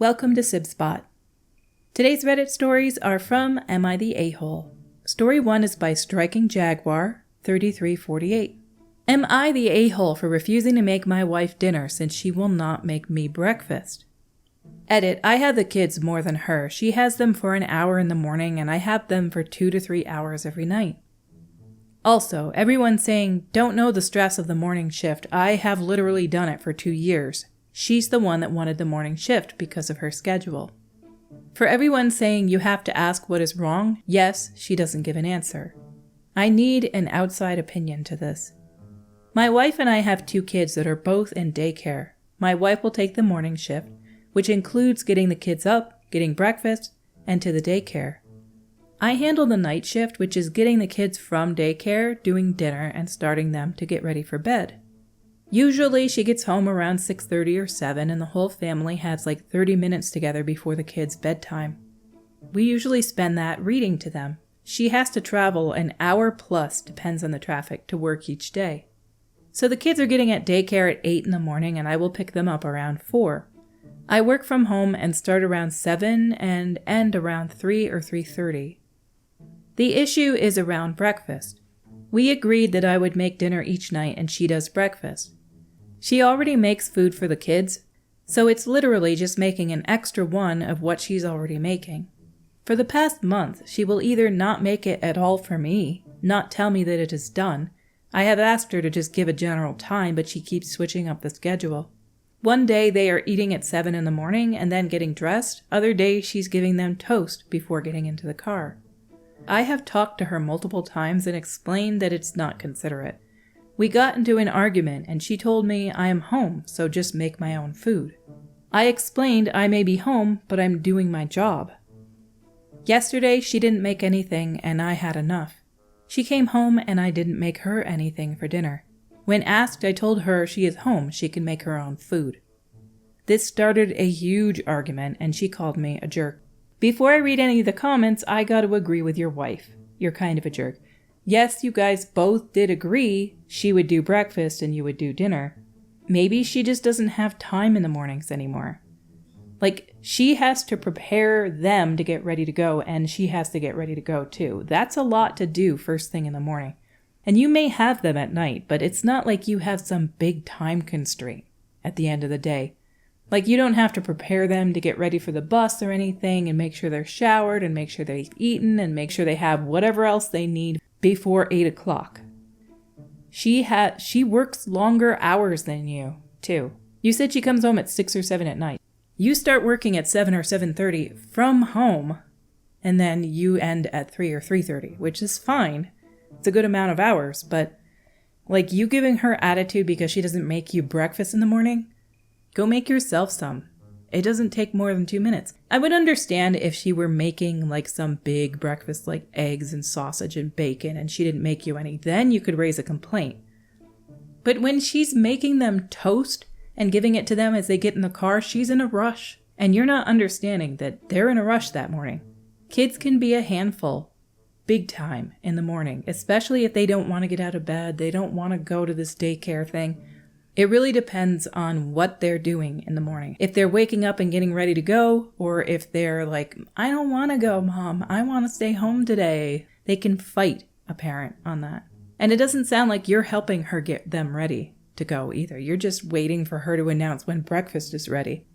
Welcome to Sib Spot. Today's Reddit stories are from Am I the A-Hole? Story 1 is by Striking Jaguar, 3348. Am I the a-hole for refusing to make my wife dinner since she will not make me breakfast? Edit, I have the kids more than her. She has them for an hour in the morning and I have them for 2 to 3 hours every night. Also, everyone saying, don't know the stress of the morning shift. I have literally done it for 2 years. She's the one that wanted the morning shift because of her schedule. For everyone saying you have to ask what is wrong, yes, she doesn't give an answer. I need an outside opinion to this. My wife and I have 2 kids that are both in daycare. My wife will take the morning shift, which includes getting the kids up, getting breakfast, and to the daycare. I handle the night shift, which is getting the kids from daycare, doing dinner, and starting them to get ready for bed. Usually she gets home around 6:30 or 7 and the whole family has like 30 minutes together before the kids' bedtime. We usually spend that reading to them. She has to travel an hour plus, depends on the traffic, to work each day. So the kids are getting at daycare at 8 in the morning and I will pick them up around 4. I work from home and start around 7 and end around 3 or 3:30. The issue is around breakfast. We agreed that I would make dinner each night and she does breakfast. She already makes food for the kids, so it's literally just making an extra one of what she's already making. For the past month, she will either not make it at all for me, not tell me that it is done. I have asked her to just give a general time, but she keeps switching up the schedule. One day they are eating at 7 in the morning and then getting dressed. Other days she's giving them toast before getting into the car. I have talked to her multiple times and explained that it's not considerate. We got into an argument and she told me I am home, so just make my own food. I explained I may be home, but I'm doing my job. Yesterday she didn't make anything and I had enough. She came home and I didn't make her anything for dinner. When asked, I told her she is home, she can make her own food. This started a huge argument and she called me a jerk. Before I read any of the comments, I got to agree with your wife. You're kind of a jerk. Yes, you guys both did agree she would do breakfast and you would do dinner. Maybe she just doesn't have time in the mornings anymore. Like, she has to prepare them to get ready to go and she has to get ready to go too. That's a lot to do first thing in the morning. And you may have them at night, but it's not like you have some big time constraint at the end of the day. Like, you don't have to prepare them to get ready for the bus or anything and make sure they're showered and make sure they've eaten and make sure they have whatever else they need before 8 o'clock. She works longer hours than you, too. You said she comes home at 6 or 7 at night. You start working at 7 or 7:30 from home, and then you end at 3 or 3:30, which is fine. It's a good amount of hours, but like, you giving her attitude because she doesn't make you breakfast in the morning? Go make yourself some. It doesn't take more than 2 minutes. I would understand if she were making like some big breakfast like eggs and sausage and bacon and she didn't make you any. Then you could raise a complaint. But when she's making them toast and giving it to them as they get in the car, she's in a rush. And you're not understanding that they're in a rush that morning. Kids can be a handful, big time, in the morning, especially if they don't want to get out of bed. They don't want to go to this daycare thing. It really depends on what they're doing in the morning. If they're waking up and getting ready to go, or if they're like, I don't want to go, Mom. I want to stay home today. They can fight a parent on that. And it doesn't sound like you're helping her get them ready to go either. You're just waiting for her to announce when breakfast is ready.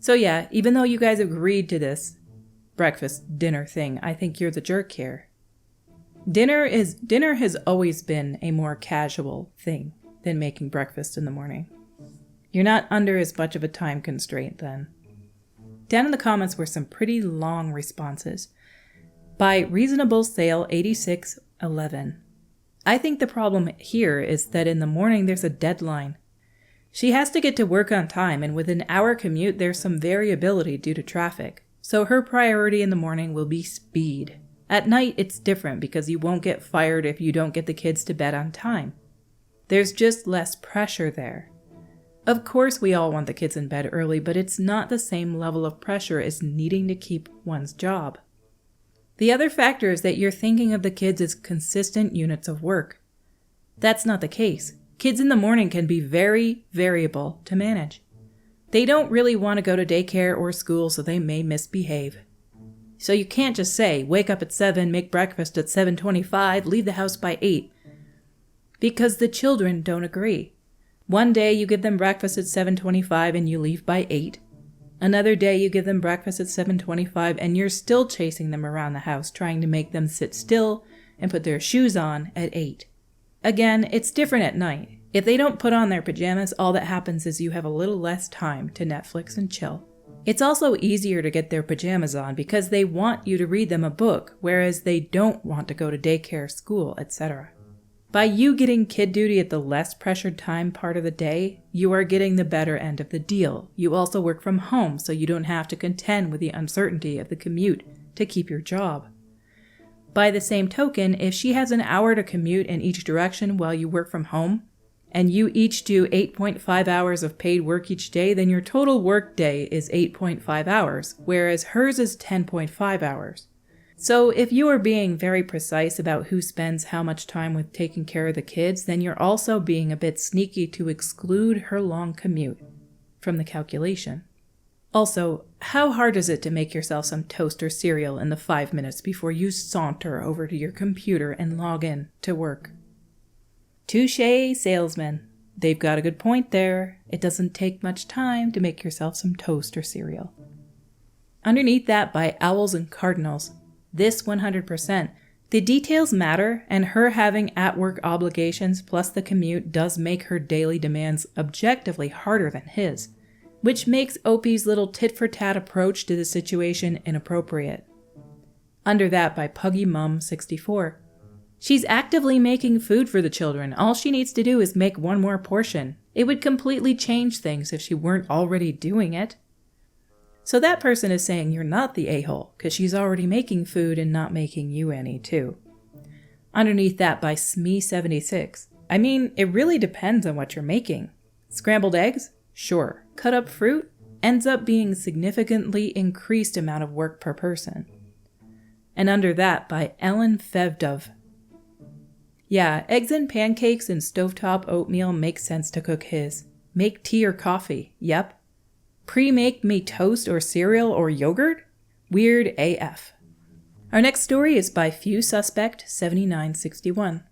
So yeah, even though you guys agreed to this breakfast dinner thing, I think you're the jerk here. Dinner has always been a more casual thing than making breakfast in the morning. You're not under as much of a time constraint then. Down in the comments were some pretty long responses. By Reasonable Sale 8611. I think the problem here is that in the morning there's a deadline. She has to get to work on time, and with an hour commute there's some variability due to traffic. So her priority in the morning will be speed. At night it's different because you won't get fired if you don't get the kids to bed on time. There's just less pressure there. Of course we all want the kids in bed early, but it's not the same level of pressure as needing to keep one's job. The other factor is that you're thinking of the kids as consistent units of work. That's not the case. Kids in the morning can be very variable to manage. They don't really want to go to daycare or school, so they may misbehave. So you can't just say, wake up at 7, make breakfast at 7:25, leave the house by 8. Because the children don't agree. One day you give them breakfast at 7:25 and you leave by 8. Another day you give them breakfast at 7:25 and you're still chasing them around the house, trying to make them sit still and put their shoes on at 8. Again, it's different at night. If they don't put on their pajamas, all that happens is you have a little less time to Netflix and chill. It's also easier to get their pajamas on because they want you to read them a book, whereas they don't want to go to daycare, school, etc. By you getting kid duty at the less pressured time part of the day, you are getting the better end of the deal. You also work from home, so you don't have to contend with the uncertainty of the commute to keep your job. By the same token, if she has an hour to commute in each direction while you work from home, and you each do 8.5 hours of paid work each day, then your total work day is 8.5 hours, whereas hers is 10.5 hours. So if you are being very precise about who spends how much time with taking care of the kids, then you're also being a bit sneaky to exclude her long commute from the calculation. Also, how hard is it to make yourself some toast or cereal in the 5 minutes before you saunter over to your computer and log in to work? Touché, salesman. They've got a good point there. It doesn't take much time to make yourself some toast or cereal. Underneath that by Owls and Cardinals. This 100%. The details matter, and her having at-work obligations plus the commute does make her daily demands objectively harder than his, which makes Opie's little tit-for-tat approach to the situation inappropriate. Under that by Puggy Mum 64. She's actively making food for the children. All she needs to do is make one more portion. It would completely change things if she weren't already doing it. So that person is saying you're not the a-hole, because she's already making food and not making you any, too. Underneath that by Smee76. I mean, it really depends on what you're making. Scrambled eggs? Sure. Cut up fruit? Ends up being significantly increased amount of work per person. And under that by Ellen Fevdov. Yeah, eggs and pancakes and stovetop oatmeal make sense to cook his. Make tea or coffee, yep. Pre-make me toast or cereal or yogurt? Weird AF. Our next story is by Few Suspect 7961.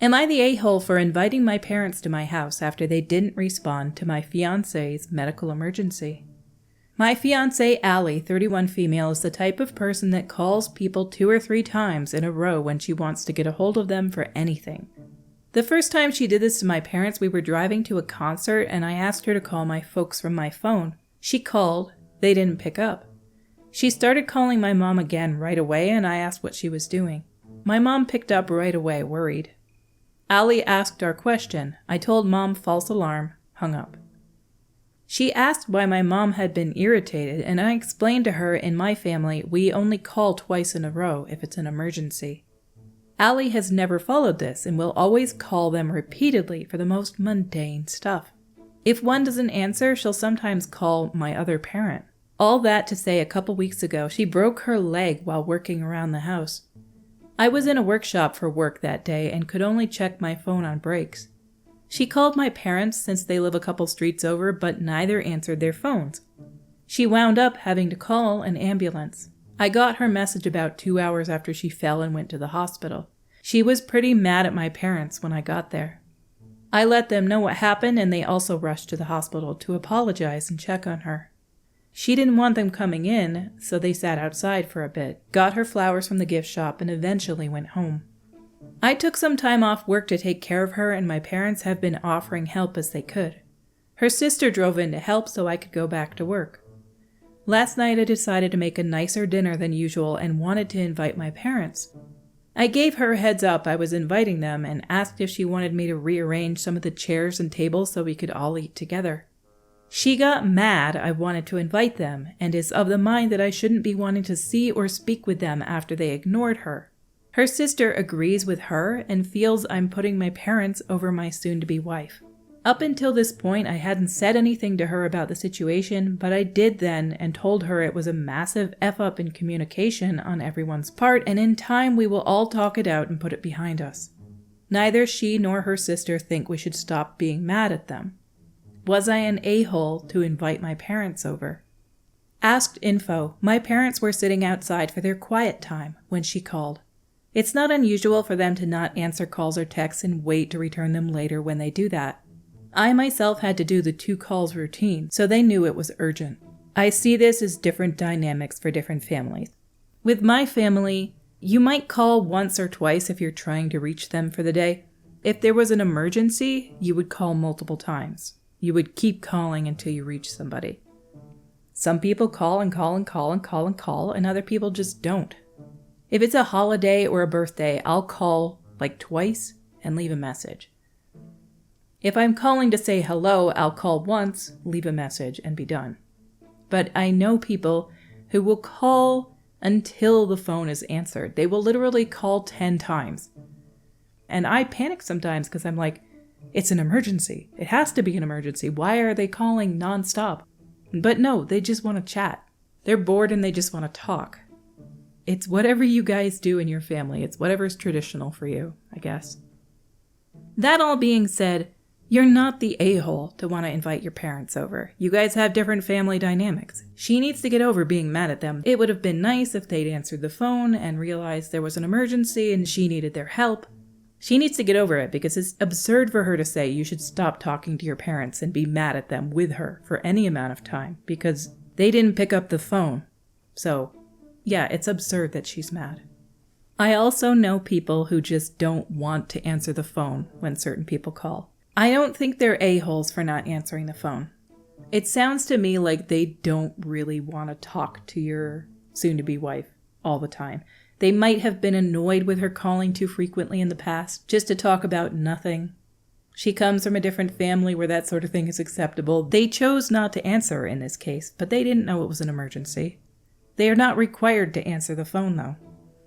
Am I the a-hole for inviting my parents to my house after they didn't respond to my fiancé's medical emergency? My fiancé, Allie, 31 female, is the type of person that calls people 2 or 3 times in a row when she wants to get a hold of them for anything. The first time she did this to my parents, we were driving to a concert and I asked her to call my folks from my phone. She called. They didn't pick up. She started calling my mom again right away and I asked what she was doing. My mom picked up right away, worried. Allie asked our question. I told Mom false alarm, hung up. She asked why my mom had been irritated, and I explained to her in my family we only call twice in a row if it's an emergency. Allie has never followed this and will always call them repeatedly for the most mundane stuff. If one doesn't answer, she'll sometimes call my other parent. All that to say a couple weeks ago, she broke her leg while working around the house. I was in a workshop for work that day and could only check my phone on breaks. She called my parents since they live a couple streets over, but neither answered their phones. She wound up having to call an ambulance. I got her message about 2 hours after she fell and went to the hospital. She was pretty mad at my parents when I got there. I let them know what happened and they also rushed to the hospital to apologize and check on her. She didn't want them coming in, so they sat outside for a bit, got her flowers from the gift shop, and eventually went home. I took some time off work to take care of her, and my parents have been offering help as they could. Her sister drove in to help so I could go back to work. Last night I decided to make a nicer dinner than usual and wanted to invite my parents. I gave her a heads up I was inviting them and asked if she wanted me to rearrange some of the chairs and tables so we could all eat together. She got mad I wanted to invite them and is of the mind that I shouldn't be wanting to see or speak with them after they ignored her. Her sister agrees with her and feels I'm putting my parents over my soon-to-be wife. Up until this point, I hadn't said anything to her about the situation, but I did then and told her it was a massive F-up in communication on everyone's part, and in time we will all talk it out and put it behind us. Neither she nor her sister think we should stop being mad at them. Was I an a-hole to invite my parents over? Asked info. My parents were sitting outside for their quiet time when she called. It's not unusual for them to not answer calls or texts and wait to return them later when they do that. I myself had to do the 2 calls routine, so they knew it was urgent. I see this as different dynamics for different families. With my family, you might call once or twice if you're trying to reach them for the day. If there was an emergency, you would call multiple times. You would keep calling until you reach somebody. Some people call and call and call and call and call, and other people just don't. If it's a holiday or a birthday, I'll call like twice and leave a message. If I'm calling to say hello, I'll call once, leave a message, and be done. But I know people who will call until the phone is answered. They will literally call 10 times. And I panic sometimes because I'm like, it's an emergency. It has to be an emergency. Why are they calling nonstop? But no, they just want to chat. They're bored and they just want to talk. It's whatever you guys do in your family. It's whatever's traditional for you, I guess. That all being said, you're not the a-hole to want to invite your parents over. You guys have different family dynamics. She needs to get over being mad at them. It would have been nice if they'd answered the phone and realized there was an emergency and she needed their help. She needs to get over it because it's absurd for her to say you should stop talking to your parents and be mad at them with her for any amount of time because they didn't pick up the phone. So, yeah, it's absurd that she's mad. I also know people who just don't want to answer the phone when certain people call. I don't think they're a-holes for not answering the phone. It sounds to me like they don't really want to talk to your soon-to-be wife all the time. They might have been annoyed with her calling too frequently in the past, just to talk about nothing. She comes from a different family where that sort of thing is acceptable. They chose not to answer in this case, but they didn't know it was an emergency. They are not required to answer the phone, though.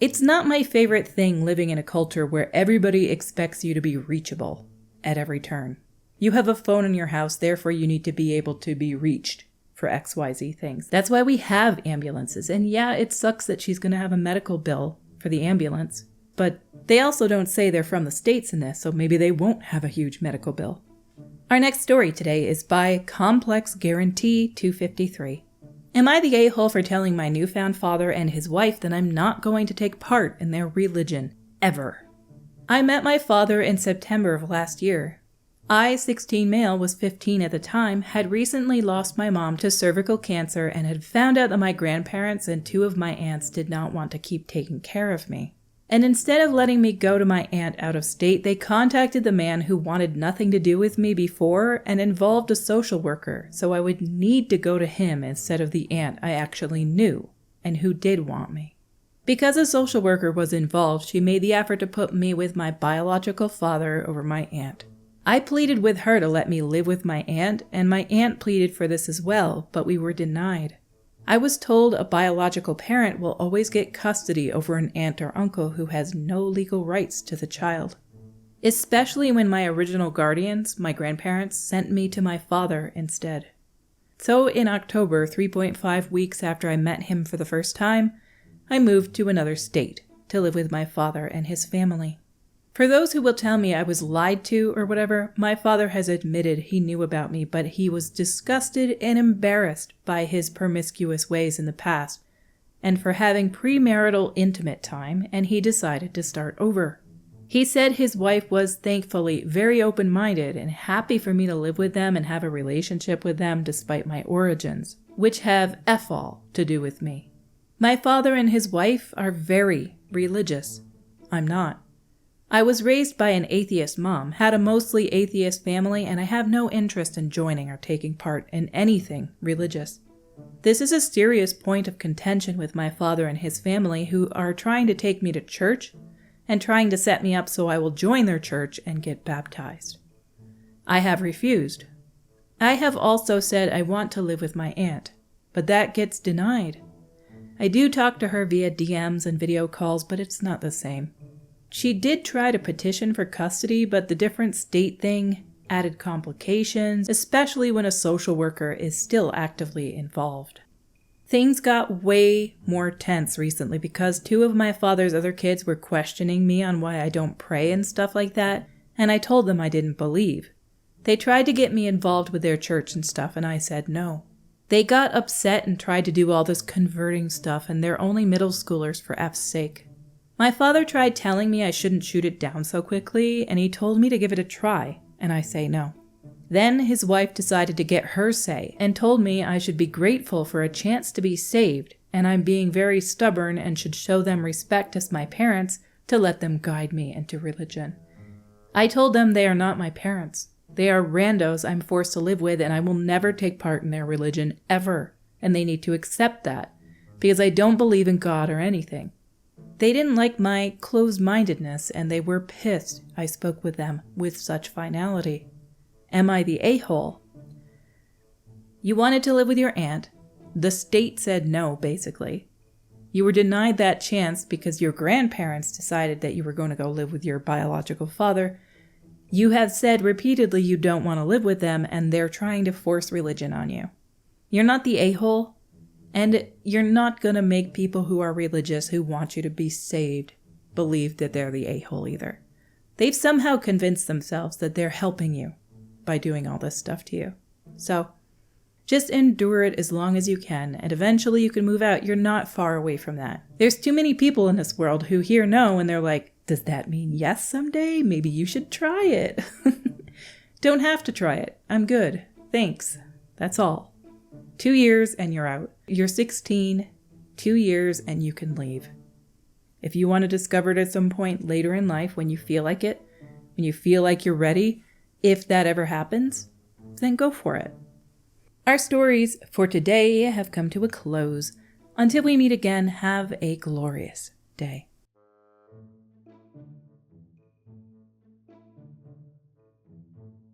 It's not my favorite thing living in a culture where everybody expects you to be reachable at every turn. You have a phone in your house, therefore you need to be able to be reached for XYZ things. That's why we have ambulances. And yeah, it sucks that she's going to have a medical bill for the ambulance, but they also don't say they're from the States in this, so maybe they won't have a huge medical bill. Our next story today is by Complex Guarantee 253. Am I the a-hole for telling my newfound father and his wife that I'm not going to take part in their religion, ever? I met my father in September of last year. I, 16 male, was 15 at the time, had recently lost my mom to cervical cancer and had found out that my grandparents and 2 of my aunts did not want to keep taking care of me. And instead of letting me go to my aunt out of state, they contacted the man who wanted nothing to do with me before and involved a social worker, so I would need to go to him instead of the aunt I actually knew and who did want me. Because a social worker was involved, she made the effort to put me with my biological father over my aunt. I pleaded with her to let me live with my aunt, and my aunt pleaded for this as well, but we were denied. I was told a biological parent will always get custody over an aunt or uncle who has no legal rights to the child. Especially when my original guardians, my grandparents, sent me to my father instead. So in October, 3.5 weeks after I met him for the first time, I moved to another state to live with my father and his family. For those who will tell me I was lied to or whatever, my father has admitted he knew about me, but he was disgusted and embarrassed by his promiscuous ways in the past and for having premarital intimate time, and he decided to start over. He said his wife was thankfully very open-minded and happy for me to live with them and have a relationship with them despite my origins, which have F-all to do with me. My father and his wife are very religious. I'm not. I was raised by an atheist mom, had a mostly atheist family, and I have no interest in joining or taking part in anything religious. This is a serious point of contention with my father and his family, who are trying to take me to church and trying to set me up so I will join their church and get baptized. I have refused. I have also said I want to live with my aunt, but that gets denied. I do talk to her via DMs and video calls, but it's not the same. She did try to petition for custody, but the different state thing added complications, especially when a social worker is still actively involved. Things got way more tense recently because 2 of my father's other kids were questioning me on why I don't pray and stuff like that, and I told them I didn't believe. They tried to get me involved with their church and stuff, and I said no. They got upset and tried to do all this converting stuff, and they're only middle schoolers for F's sake. My father tried telling me I shouldn't shoot it down so quickly, and he told me to give it a try, and I say no. Then his wife decided to get her say and told me I should be grateful for a chance to be saved, and I'm being very stubborn and should show them respect as my parents to let them guide me into religion. I told them they are not my parents. They are randos I'm forced to live with, and I will never take part in their religion ever, and they need to accept that, because I don't believe in God or anything. They didn't like my closed-mindedness, and they were pissed I spoke with them with such finality. Am I the a-hole? You wanted to live with your aunt. The state said no, basically. You were denied that chance because your grandparents decided that you were going to go live with your biological father. You have said repeatedly you don't want to live with them, and they're trying to force religion on you. You're not the a-hole, and you're not going to make people who are religious who want you to be saved believe that they're the a-hole either. They've somehow convinced themselves that they're helping you by doing all this stuff to you. So just endure it as long as you can, and eventually you can move out. You're not far away from that. There's too many people in this world who hear no and they're like, does that mean yes someday? Maybe you should try it. Don't have to try it. I'm good. Thanks. That's all. 2 years and you're out. You're 16, 2 years and you can leave. If you want to discover it at some point later in life when you feel like it, when you feel like you're ready, if that ever happens, then go for it. Our stories for today have come to a close. Until we meet again, have a glorious day.